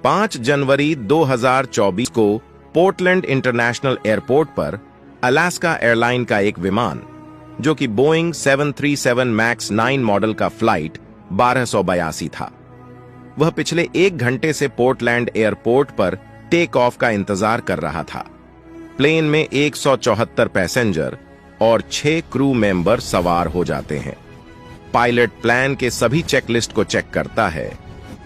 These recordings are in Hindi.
5 जनवरी 2024 को पोर्टलैंड इंटरनेशनल एयरपोर्ट पर अलास्का एयरलाइन का एक विमान, जो कि बोइंग 737 मैक्स 9 मॉडल का फ्लाइट 1282 था, वह पिछले 1 घंटे से पोर्टलैंड एयरपोर्ट पर टेक ऑफ का इंतजार कर रहा था। प्लेन में 174 पैसेंजर और 6 क्रू मेंबर सवार हो जाते हैं। पायलट प्लान के सभी चेकलिस्ट को चेक करता है।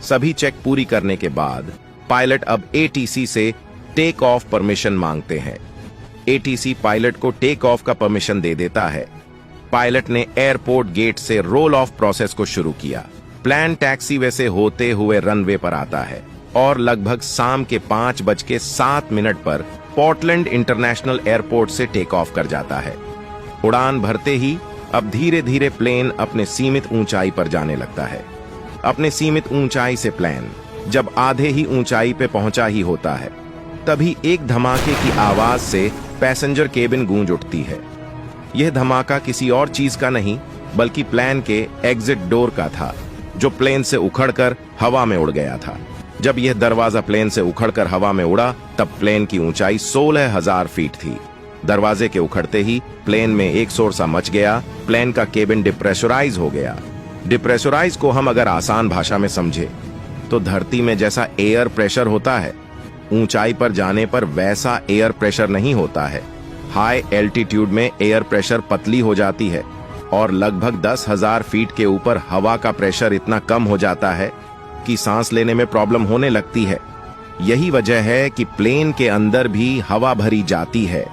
सभी चेक पूरी करने के बाद पायलट अब एटीसी से टेक ऑफ परमिशन मांगते हैं। एटीसी पायलट को टेक ऑफ का परमिशन दे देता है। पायलट ने एयरपोर्ट गेट से रोल ऑफ प्रोसेस को शुरू किया। प्लान टैक्सीवे से होते हुए रनवे पर आता है और लगभग शाम के 5:07 पर पोर्टलैंड इंटरनेशनल एयरपोर्ट से टेक ऑफ कर जाता है। उड़ान भरते ही अब धीरे धीरे प्लेन अपने सीमित ऊंचाई पर जाने लगता है। अपने सीमित ऊंचाई से प्लेन जब आधे ही ऊंचाई पे पहुंचा ही होता है, तभी एक धमाके की आवाज से पैसेंजर केबिन गूंज उठती है। यह धमाका किसी और चीज का नहीं बल्कि प्लेन के एग्जिट डोर का था, जो प्लेन से उखड़कर हवा में उड़ गया था। जब यह दरवाजा प्लेन से उखड़कर हवा में उड़ा, तब प्लेन की ऊंचाई 16,000 फीट थी। दरवाजे के उखड़ते ही प्लेन में एक शोर सा मच गया। प्लेन का केबिन डिप्रेशराइज हो गया। डिप्रेशराइज को हम अगर आसान भाषा में समझे तो धरती में जैसा एयर प्रेशर होता है, ऊंचाई पर जाने पर वैसा एयर प्रेशर नहीं होता है। हाई एल्टीट्यूड में एयर प्रेशर पतली हो जाती है और लगभग 10,000 फीट के ऊपर हवा का प्रेशर इतना कम हो जाता है कि सांस लेने में प्रॉब्लम होने लगती है। यही वजह है कि प्लेन के अंदर भी हवा भरी जाती है,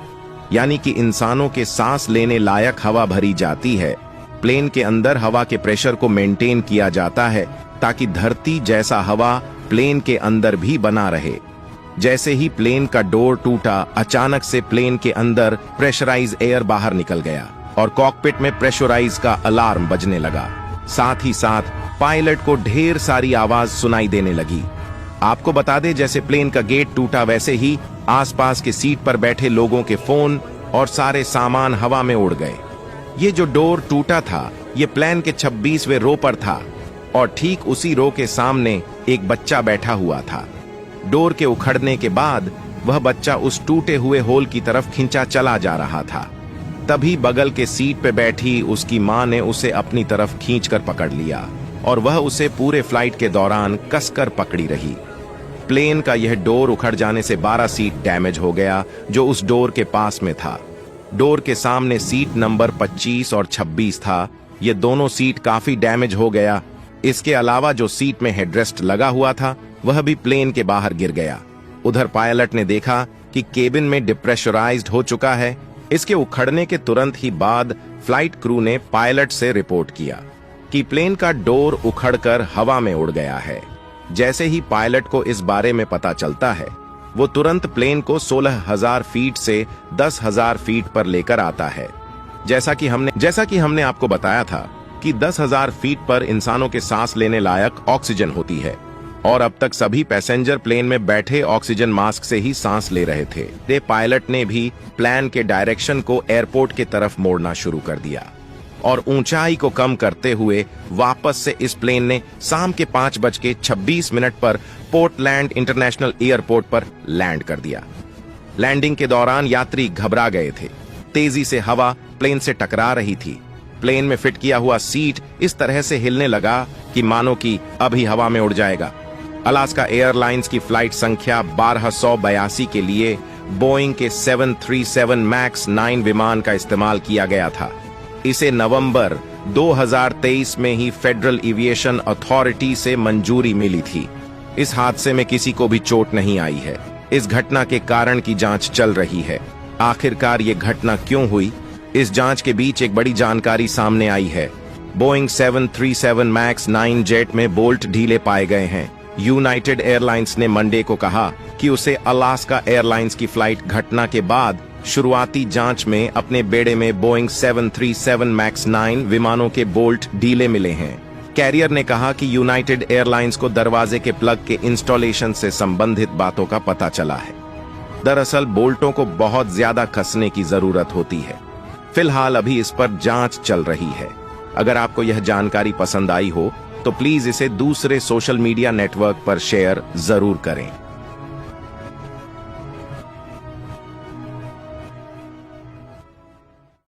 यानी कि इंसानों के सांस लेने लायक हवा भरी जाती है। प्लेन के अंदर हवा के प्रेशर को मेंटेन किया जाता है ताकि धरती जैसा हवा प्लेन के अंदर भी बना रहे। जैसे ही प्लेन का डोर टूटा, अचानक से प्लेन के अंदर प्रेशराइज एयर बाहर निकल गया और कॉकपिट में प्रेशराइज का अलार्म बजने लगा। साथ ही साथ पायलट को ढेर सारी आवाज सुनाई देने लगी। आपको बता दें, जैसे प्लेन का गेट टूटा वैसे ही आसपास के सीट पर बैठे लोगों के फोन और सारे सामान हवा में उड़ गए। ये जो डोर टूटा था, ये प्लेन के 26वें रो पर था और ठीक उसी रो के सामने एक बच्चा बैठा हुआ था। डोर के उखड़ने के बाद वह बच्चा उस टूटे हुए होल की तरफ खिंचा चला जा रहा था। तभी बगल के सीट पे बैठी उसकी मां ने उसे अपनी तरफ खींचकर पकड़ लिया और वह उसे पूरे फ्लाइट के दौरान कसकर पकड़ी रही। प्लेन का यह डोर उखड़ जाने से 12 सीट डैमेज हो गया, जो उस डोर के पास में था। डोर के सामने सीट नंबर 25 और 26 था। ये दोनों सीट काफी डैमेज हो गया। इसके अलावा जो सीट में हेडरेस्ट लगा हुआ था, वह भी प्लेन के बाहर गिर गया। उधर पायलट ने देखा कि केबिन में डिप्रेशराइज्ड हो चुका है। इसके उखड़ने के तुरंत ही बाद फ्लाइट क्रू ने पायलट से रिपोर्ट किया कि प्लेन का डोर उखड़कर हवा में उड़ गया है। जैसे ही पायलट को इस बारे में पता चलता है, वो तुरंत प्लेन को 16,000 फीट से 10,000 फीट पर लेकर आता है। जैसा कि हमने आपको बताया था कि 10,000 फीट पर इंसानों के सांस लेने लायक ऑक्सीजन होती है और अब तक सभी पैसेंजर प्लेन में बैठे ऑक्सीजन मास्क से ही सांस ले रहे थे। पायलट ने भी प्लान के डायरेक्शन को एयरपोर्ट की तरफ मोड़ना शुरू कर दिया और ऊंचाई को कम करते हुए वापस से इस प्लेन ने शाम के 5:26 पर पोर्टलैंड इंटरनेशनल एयरपोर्ट पर लैंड कर दिया। लैंडिंग के दौरान यात्री घबरा गए थे। तेजी से हवा प्लेन से टकरा रही थी। प्लेन में फिट किया हुआ सीट इस तरह से हिलने लगा कि मानो कि अभी हवा में उड़ जाएगा। अलास्का एयरलाइंस की फ्लाइट संख्या 1282 के लिए बोइंग के 737 मैक्स 9 विमान का इस्तेमाल किया गया था। इसे नवंबर 2023 में ही फेडरल एविएशन अथॉरिटी से मंजूरी मिली थी। इस हादसे में किसी को भी चोट नहीं आई है। इस घटना के कारण की जांच चल रही है। आखिरकार ये घटना क्यों हुई, इस जांच के बीच एक बड़ी जानकारी सामने आई है। बोइंग 737 मैक्स 9 जेट में बोल्ट ढीले पाए गए हैं। यूनाइटेड एयरलाइंस ने मंडे को कहा कि उसे अलास्का एयरलाइंस की फ्लाइट घटना के बाद शुरुआती जांच में अपने बेड़े में बोइंग 737 मैक्स 9 विमानों के बोल्ट ढीले मिले हैं। कैरियर ने कहा कि यूनाइटेड एयरलाइंस को दरवाजे के प्लग के इंस्टॉलेशन से संबंधित बातों का पता चला है। दरअसल बोल्टों को बहुत ज्यादा कसने की जरूरत होती है। फिलहाल अभी इस पर जांच चल रही है। अगर आपको यह जानकारी पसंद आई हो तो प्लीज इसे दूसरे सोशल मीडिया नेटवर्क पर शेयर जरूर करें।